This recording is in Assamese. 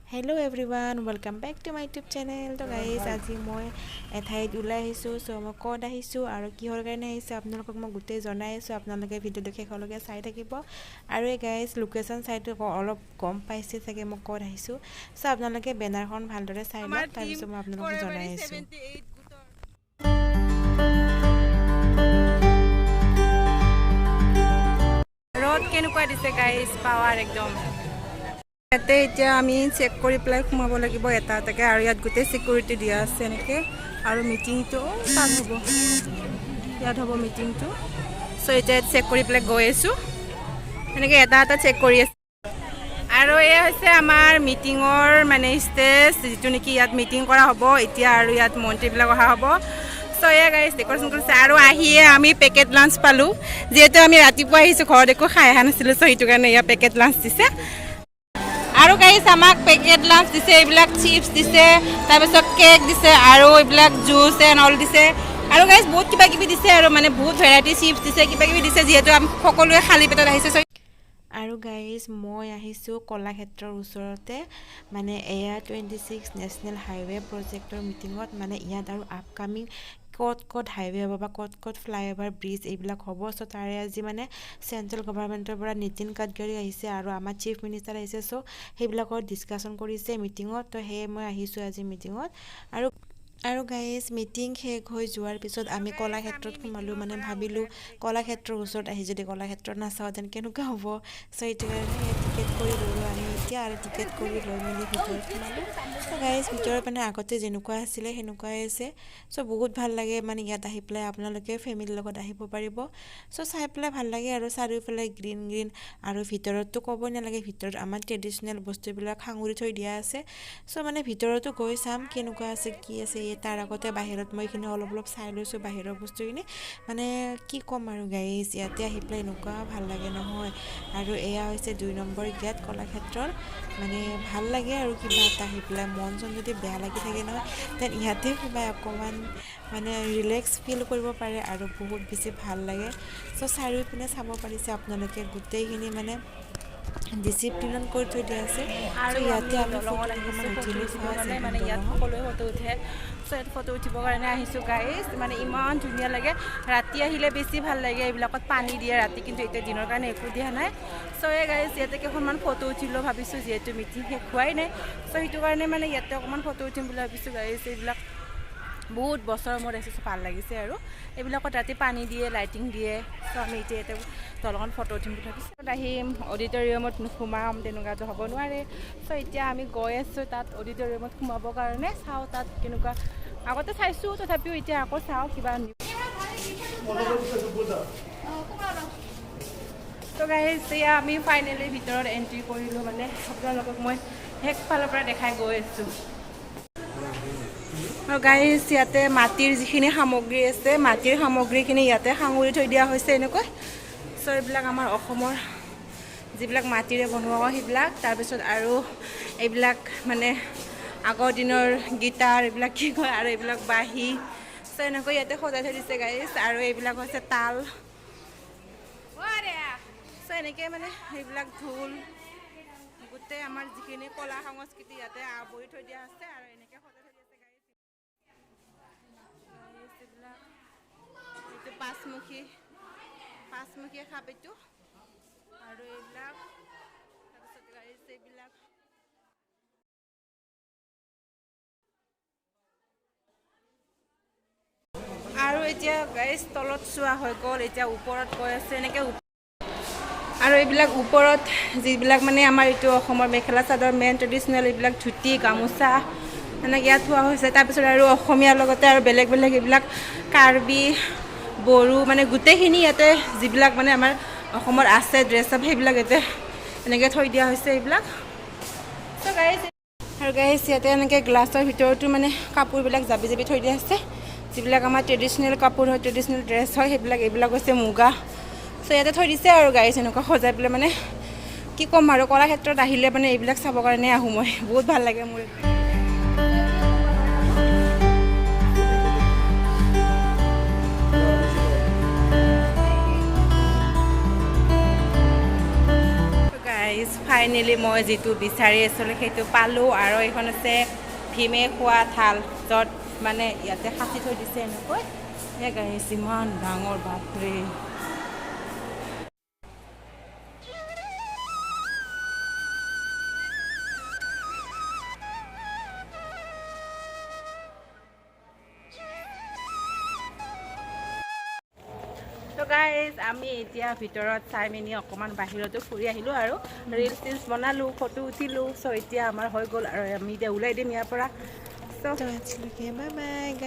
Hello everyone, welcome back to my YouTube channel. তো গাইজ আজি মই এঠাইত ওলাই আহিছোঁ মই ক'ত আহিছোঁ আৰু কিহৰ কাৰণে আহিছোঁ আপোনালোকক মই গোটেই জনাই আছোঁ আপোনালোকে ভিডিঅ'টো শেষলৈকে চাই থাকিব আৰু এই গাইজ লোকেশ্যন চাইটো অলপ গম পাইছে চাগে মই ক'ত আহিছোঁ আপোনালোকে বেনাৰখন ভালদৰে চাই লওক তাৰপিছত মই আপোনালোকক জনাই আছোঁ ৰ'দ কেনেকুৱা দিছে গাইজ পাৱাৰ একদম ইয়াতে এতিয়া আমি চেক কৰি পেলাই সোমাব লাগিব এটা এটাকৈ আৰু ইয়াত গোটেই চিকিউৰিটি দিয়া আছে এনেকৈ আৰু মিটিংটো তাত হ'ব ইয়াত হ'ব মিটিংটো এতিয়া চেক কৰি পেলাই গৈ আছোঁ এনেকৈ এটা এটা চেক কৰি আছোঁ আৰু এয়া হৈছে আমাৰ মিটিঙৰ মানে ষ্টেজ যিটো নেকি ইয়াত মিটিং কৰা হ'ব এতিয়া আৰু ইয়াত মন্ত্ৰীবিলাক অহা হ'ব এয়া গাইজ ডেক'ৰেশ্যন কৰিছে আৰু আহিয়ে আমি পেকেট লাঞ্চ পালোঁ যিহেতু আমি ৰাতিপুৱা আহিছোঁ ঘৰত একো খাই অহা নাছিলোঁ সেইটো কাৰণে এয়া পেকেট লাঞ্চ দিছে আৰু গাইজ আমাক পেকেট লাঞ্চ দিছে এইবিলাক চিপছ দিছে তাৰপিছত কেক দিছে আৰু এইবিলাক জুচ এণ্ড অল দিছে আৰু গাইজ বহুত কিবা কিবি দিছে আৰু মানে বহুত ভেৰাইটি চিপছ দিছে কিবা কিবি দিছে যিহেতু আমি সকলোৱে খালী পেটত আহিছে আৰু গাইজ মই আহিছোঁ কলাক্ষেত্ৰৰ ওচৰতে মানে এয়া 26 নেশ্যনেল হাইৱে প্ৰজেক্টৰ মিটিঙত মানে ইয়াত আৰু আপকামিং ক'ত হাইৱে হ'ব বা ক'ত ফ্লাইঅভাৰ ব্ৰিজ এইবিলাক হ'ব তাৰে আজি মানে চেণ্ট্ৰেল গভৰ্ণমেণ্টৰ পৰা নীতিন গাডকাৰী আহিছে আৰু আমাৰ চিফ মিনিষ্টাৰ আহিছে সেইবিলাকৰ ডিছকাশ্যন কৰিছে মিটিঙত সেয়ে মই আহিছোঁ আজি মিটিঙত আৰু গাইজ মিটিং শেষ হৈ যোৱাৰ পিছত আমি কলাক্ষেত্ৰত সোমালোঁ মানে ভাবিলোঁ কলাক্ষেত্ৰৰ ওচৰত আহি যদি কলাক্ষেত্ৰত নাচাওঁ তেন কেনেকুৱা হ'ব সেইটো কাৰণে টিকেট কৰি ল'লোঁ আমি এতিয়া আৰু টিকেট কৰি লৈ মেলি ভিতৰত সোমালোঁ গাইজ ভিতৰত মানে আগতে যেনেকুৱা আছিলে সেনেকুৱাই আছে বহুত ভাল লাগে মানে ইয়াত আহি পেলাই আপোনালোকে ফেমিলিৰ লগত আহিব পাৰিব চাই পেলাই ভাল লাগে আৰু চাৰিওফালে গ্ৰীণ আৰু ভিতৰততো ক'বই নালাগে ভিতৰত আমাৰ ট্ৰেডিশ্যনেল বস্তুবিলাক সাঙুৰি থৈ দিয়া আছে মানে ভিতৰতো গৈ চাম কেনেকুৱা আছে কি আছে তাৰ আগতে বাহিৰত মই এইখিনি অলপ চাই লৈছোঁ বাহিৰৰ বস্তুখিনি মানে কি ক'ম আৰু গাইজ ইয়াতে আহি পেলাই এনেকুৱা ভাল লাগে নহয় আৰু এয়া হৈছে 2 নম্বৰ গেট কলাক্ষেত্ৰৰ মানে ভাল লাগে আৰু কিবা এটা আহি পেলাই মন চন যদি বেয়া লাগি থাকে নহয় তেন ইয়াতে সোমাই অকণমান মানে ৰিলেক্স ফিল কৰিব পাৰে আৰু বহুত বেছি ভাল লাগে চাৰিওপিনে চাব পাৰিছে আপোনালোকে গোটেইখিনি মানে ডিচিপ্লিনত কৰি থৈ দিয়া আছে আৰু ইয়াতে আমি ফটো অকণমান উঠিলোঁ মানে ইয়াত সকলোৱে ফটো উঠে ইয়াত ফটো উঠিবৰ কাৰণে আহিছোঁ গাইজ মানে ইমান ধুনীয়া লাগে ৰাতি আহিলে বেছি ভাল লাগে এইবিলাকত পানী দিয়ে ৰাতি কিন্তু এতিয়া দিনৰ কাৰণে একো দিয়া নাই এই গাইজ ইয়াতে কেইখনমান ফটো উঠিলোঁ ভাবিছোঁ যিহেতু মিটিং শেষ হোৱাই নাই সেইটো কাৰণে মানে ইয়াতে অকণমান ফটো উঠিম বুলি ভাবিছোঁ গাইজ এইবিলাক বহুত বছৰৰ মূৰত আহিছোঁ ভাল লাগিছে আৰু এইবিলাকত ৰাতি পানী দিয়ে লাইটিং দিয়ে আমি এতিয়া ইয়াতে তলখন ফটো উঠিম বুলি ভাবিছোঁ আহিম অডিটৰিয়ামত নোসোমাম তেনেকুৱাটো হ'ব নোৱাৰে এতিয়া আমি গৈ আছোঁ তাত অডিটৰিয়ামত সোমাবৰ কাৰণে চাওঁ তাত কেনেকুৱা আগতে চাইছোঁ তথাপিও এতিয়া আকৌ চাওঁ কিবা গাইজ এতিয়া আমি ফাইনেলি ভিতৰত এণ্ট্ৰি কৰিলোঁ মানে আপোনালোকক মই শেষফালৰ পৰা দেখাই গৈ আছোঁ আৰু গাইজ ইয়াতে মাটিৰ যিখিনি সামগ্ৰী আছে মাটিৰ সামগ্ৰীখিনি ইয়াতে সাঙুৰি থৈ দিয়া হৈছে এনেকৈ এইবিলাক আমাৰ অসমৰ যিবিলাক মাটিৰে বনোৱা হয় সেইবিলাক তাৰপিছত আৰু এইবিলাক মানে আগৰ দিনৰ গীটাৰ এইবিলাক কি কয় আৰু এইবিলাক বাঁহী এনেকৈ ইয়াতে সজাই থৈ দিছে গাইজ আৰু এইবিলাক হৈছে তাল এনেকৈ মানে সেইবিলাক ঢোল গোটেই আমাৰ যিখিনি কলা সংস্কৃতি ইয়াতে আৱৰি থৈ দিয়া আছে আৰু এনেকৈ সজাই থৈ দিয়া আছে এইবিলাক এইটো পাঁচমুখী সাপ এইটো আৰু এইবিলাক তাৰপিছত গাইজ এইবিলাক আৰু এতিয়া গাইজ তলত চোৱা হৈ গ'ল এতিয়া ওপৰত গৈ আছে এনেকৈ আৰু এইবিলাক ওপৰত যিবিলাক মানে আমাৰ এইটো অসমৰ মেখেলা চাদৰ মেইন ট্ৰেডিশ্যনেল এইবিলাক ধুতি গামোচা এনেকৈ ইয়াত থোৱা হৈছে তাৰপিছত আৰু অসমীয়াৰ লগতে আৰু বেলেগ এইবিলাক কাৰ্বি বড়ো মানে গোটেইখিনি ইয়াতে যিবিলাক মানে আমাৰ অসমত আছে ড্ৰেছ আপ সেইবিলাক ইয়াতে এনেকৈ থৈ দিয়া হৈছে এইবিলাক গাইজ আৰু গাইজ ইয়াতে এনেকৈ গ্লাছৰ ভিতৰতো মানে কাপোৰবিলাক জাপি থৈ দিয়া আছে যিবিলাক আমাৰ ট্ৰেডিশ্যনেল কাপোৰ হয় ট্ৰেডিশ্যনেল ড্ৰেছ হয় এইবিলাক হৈছে মুগা ইয়াতে থৈ দিছে আৰু গাইজ এনেকুৱা সজাই পেলাই মানে কি ক'ম আৰু কলাক্ষেত্ৰত আহিলে মানে এইবিলাক চাবৰ কাৰণে আহোঁ মই বহুত ভাল লাগে মোৰ গাইজ ফাইনেলি মই যিটো বিচাৰি আছিলোঁ সেইটো পালোঁ আৰু এইখন আছে ভীমে খোৱা থাল য'ত মানে ইয়াতে সাঁচি থৈ দিছে এনেকৈ গাইজ ইমান ডাঙৰ বাপৰে তো গাইজ আমি এতিয়া ভিতৰত চাই মেলি অকণমান বাহিৰতো ফুৰি আহিলোঁ আৰু ৰিলচ টিলছ বনালোঁ ফটো উঠিলোঁ চ' এতিয়া আমাৰ হৈ গ'ল আৰু আমি এতিয়া ওলাই দিম ইয়াৰ পৰা চ' বাই বাই